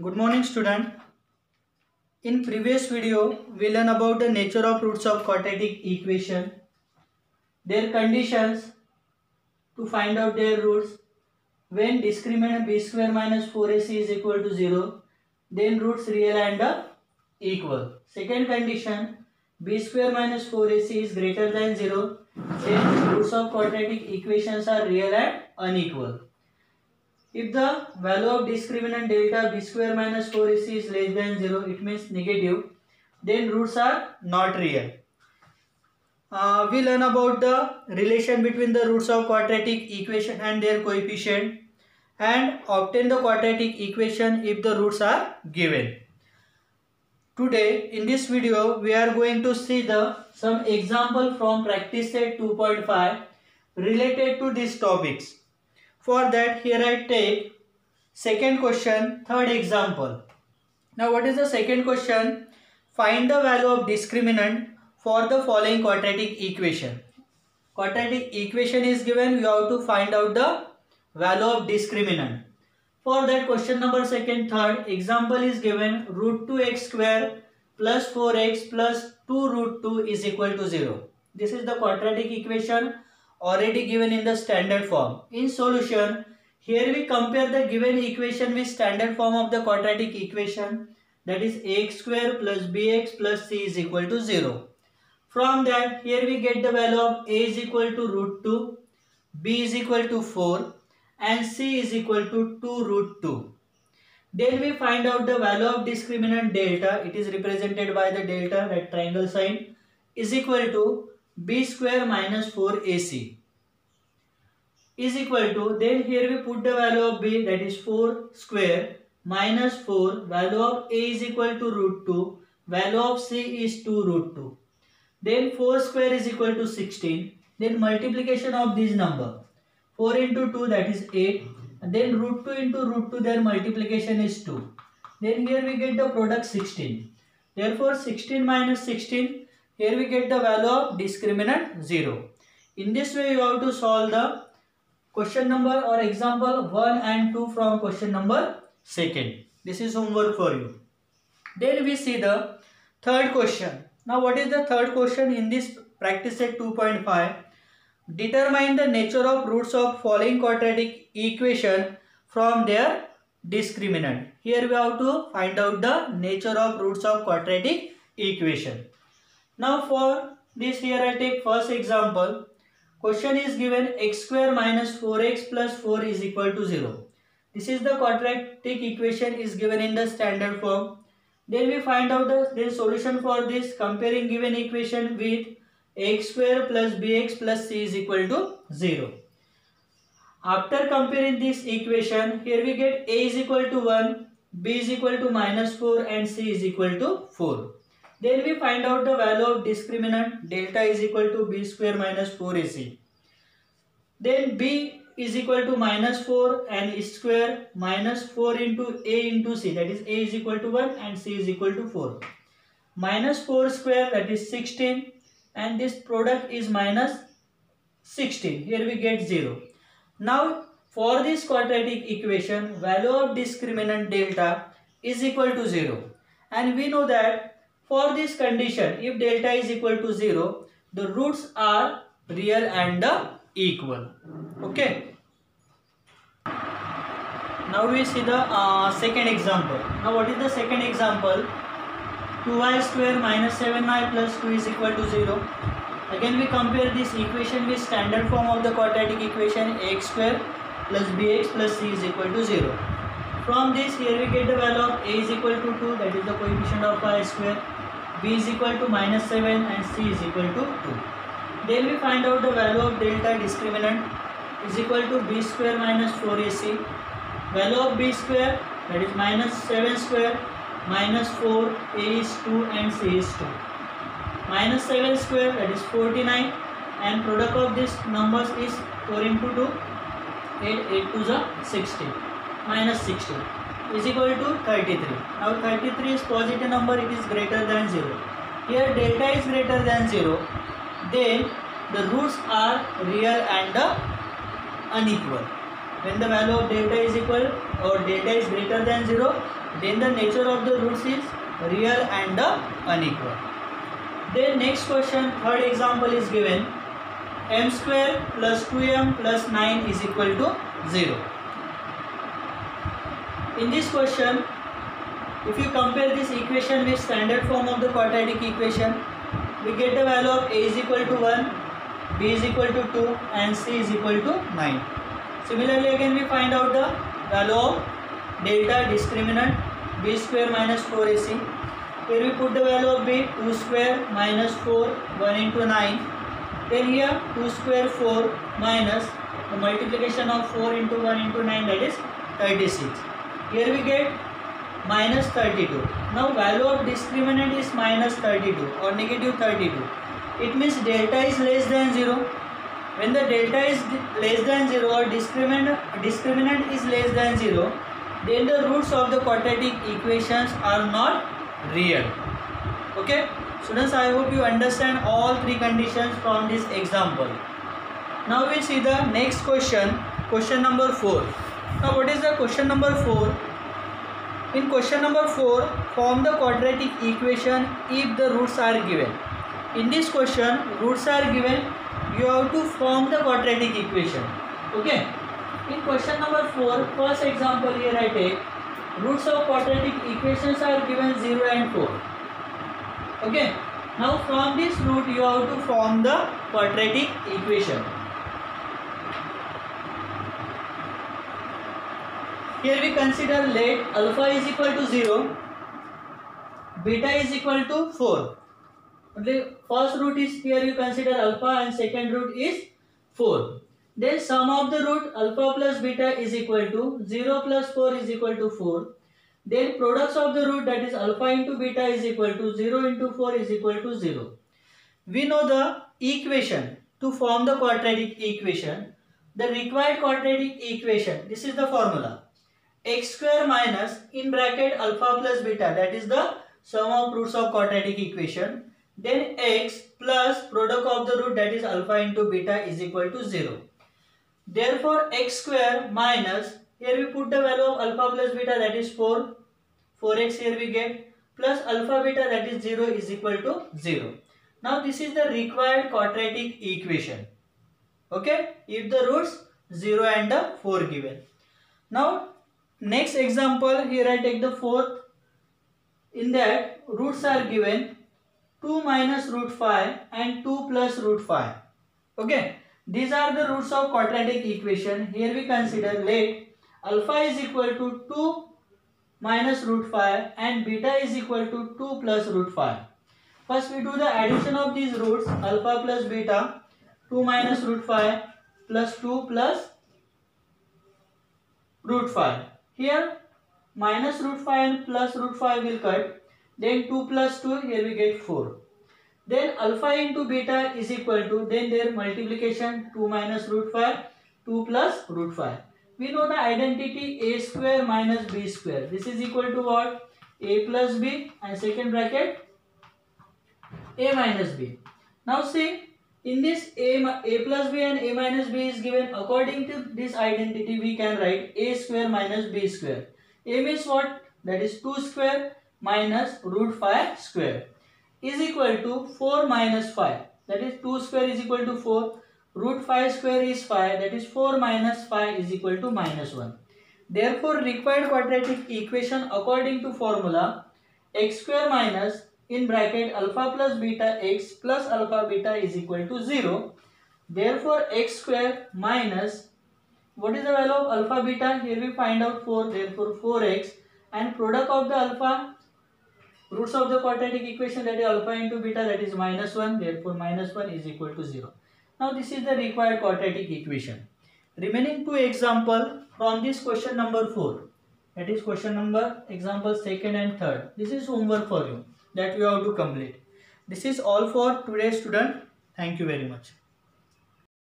Good morning, student. In previous video, we learn about the nature of roots of quadratic equation, their conditions to find out their roots. When discriminant b square minus 4ac is equal to 0, then roots real and equal. Second condition, b square minus 4ac is greater than 0, then roots of quadratic equations are real and unequal. If the value of discriminant delta b square minus 4ac is less than 0, it means negative, then roots are not real. We learn about the relation between the roots of quadratic equation and their coefficient and obtain the quadratic equation if the roots are given. Today in this video we are going to see some example from practice set 2.5 related to these topics. For that, here I take second question, third example. Now what is the second question? Find the value of discriminant for the following quadratic equation. Quadratic equation is given, you have to find out the value of discriminant. For that, question number second, third example is given, root 2x square plus 4x plus 2 root 2 is equal to 0. This is the quadratic equation already given in the standard form. In solution, here we compare the given equation with standard form of the quadratic equation, that is ax square plus bx plus c is equal to 0. From that, here we get the value of a is equal to root 2, b is equal to 4 and c is equal to 2 root 2. Then we find out the value of discriminant delta, it is represented by the delta, that triangle sign, is equal to b square minus 4ac is equal to, then here we put the value of b, that is 4 square minus 4, value of a is equal to root 2, value of c is 2 root 2. Then 4 square is equal to 16, then multiplication of this number, 4 into 2 that is 8, and then root 2 into root 2, their multiplication is 2. Then here we get the product 16. Therefore 16 minus 16, here we get the value of discriminant 0. In this way you have to solve the question number or example 1 and 2 from question number second. This is homework for you. Then we see the third question. Now what is the third question in this practice set 2.5? Determine the nature of roots of following quadratic equation from their discriminant. Here we have to find out the nature of roots of quadratic equation. Now for this, here I take first example. Question is given x square minus 4x plus 4 is equal to 0. This is the quadratic equation is given in the standard form. Then we find out the solution for this, comparing given equation with x square plus bx plus c is equal to 0. After comparing this equation, here we get a is equal to 1, b is equal to minus 4 and c is equal to 4. Then we find out the value of discriminant, delta is equal to b square minus 4ac. Then b is equal to minus 4 and square minus 4 into a into c, that is a is equal to 1 and c is equal to 4. Minus 4 square, that is 16, and this product is minus 16. Here we get 0. Now for this quadratic equation, value of discriminant delta is equal to 0. And we know that for this condition, if delta is equal to 0, the roots are real and equal. Okay. Now we see the second example. Now what is the second example? 2y square minus 7y plus 2 is equal to 0. Again we compare this equation with standard form of the quadratic equation, ax square plus bx plus c is equal to 0. From this, here we get the value of a is equal to 2, that is the coefficient of y square, b is equal to minus 7 and c is equal to 2. Then we find out the value of delta discriminant is equal to b square minus 4ac. Value of b square, that is minus 7 square minus 4, a is 2 and c is 2. Minus 7 square, that is 49, and product of these numbers is 4 into 2, 8 to the 60, minus 60 is equal to 33. Now 33 is positive number, it is greater than 0. Here delta is greater than 0, then the roots are real and unequal. when the value of delta is equal or delta is greater than 0, then the nature of the roots is real and unequal. Then next question, third example is given, m square plus 2m plus 9 is equal to 0. In this question, if you compare this equation with standard form of the quadratic equation, we get the value of a is equal to 1, b is equal to 2 and c is equal to 9. Similarly, again we find out the value of delta discriminant b square minus 4ac. Here we put the value of b, 2 square minus 4, 1 into 9. Then here 2 square 4 minus the multiplication of 4 into 1 into 9, that is 36. Here we get minus 32. Now value of discriminant is minus 32 or negative 32. It means delta is less than 0. When the delta is less than 0 or discriminant is less than 0, then the roots of the quadratic equations are not real. Okay, students, I hope you understand all three conditions from this example. Now we'll see the next question, question number 4. Now what is the question number 4? In question number 4, form the quadratic equation if the roots are given. In this question, roots are given, you have to form the quadratic equation. Okay. In question number 4, first example here I take, roots of quadratic equations are given 0 and 4. Okay. Now from this root you have to form the quadratic equation. Here we consider let alpha is equal to 0, beta is equal to 4. The first root is here you consider alpha and second root is 4. Then sum of the root alpha plus beta is equal to 0 plus 4 is equal to 4. Then products of the root, that is alpha into beta is equal to 0 into 4 is equal to 0. We know the equation to form the quadratic equation. The required quadratic equation, this is the formula. X square minus in bracket alpha plus beta, that is the sum of roots of quadratic equation. Then x plus product of the root, that is alpha into beta is equal to 0. Therefore x square minus, here we put the value of alpha plus beta, that is 4. 4x here we get, plus alpha beta, that is 0 is equal to 0. Now this is the required quadratic equation. Okay, if the roots 0 and 4 given. Now next example, here I take the fourth. In that roots are given 2 minus root 5 and 2 plus root 5. Okay, these are the roots of quadratic equation. Here we consider let alpha is equal to 2 minus root 5 and beta is equal to 2 plus root 5. First we do the addition of these roots, alpha plus beta, 2 minus root 5 plus 2 plus root 5. Here minus root 5 and plus root 5 will cut. Then 2 plus 2, here we get 4. Then alpha into beta is equal to, then their multiplication 2 minus root 5, 2 plus root 5. We know the identity a square minus b square. This is equal to what? A plus b and second bracket a minus b. Now see, in this a plus b and a minus b is given. According to this identity we can write a square minus b square. A means what? That is 2 square minus root 5 square is equal to 4 minus 5. That is 2 square is equal to 4. Root 5 square is 5. That is 4 minus 5 is equal to minus 1. Therefore required quadratic equation according to formula x square minus in bracket alpha plus beta x plus alpha beta is equal to 0. Therefore x square minus, what is the value of alpha beta? Here we find out 4. Therefore 4x and product of the alpha, roots of the quadratic equation, that is alpha into beta, that is minus 1. Therefore minus 1 is equal to 0. Now this is the required quadratic equation. Remaining two example from this question number 4. That is question number example second and third. This is homework for you that you have to complete. This is all for today, student. Thank you very much.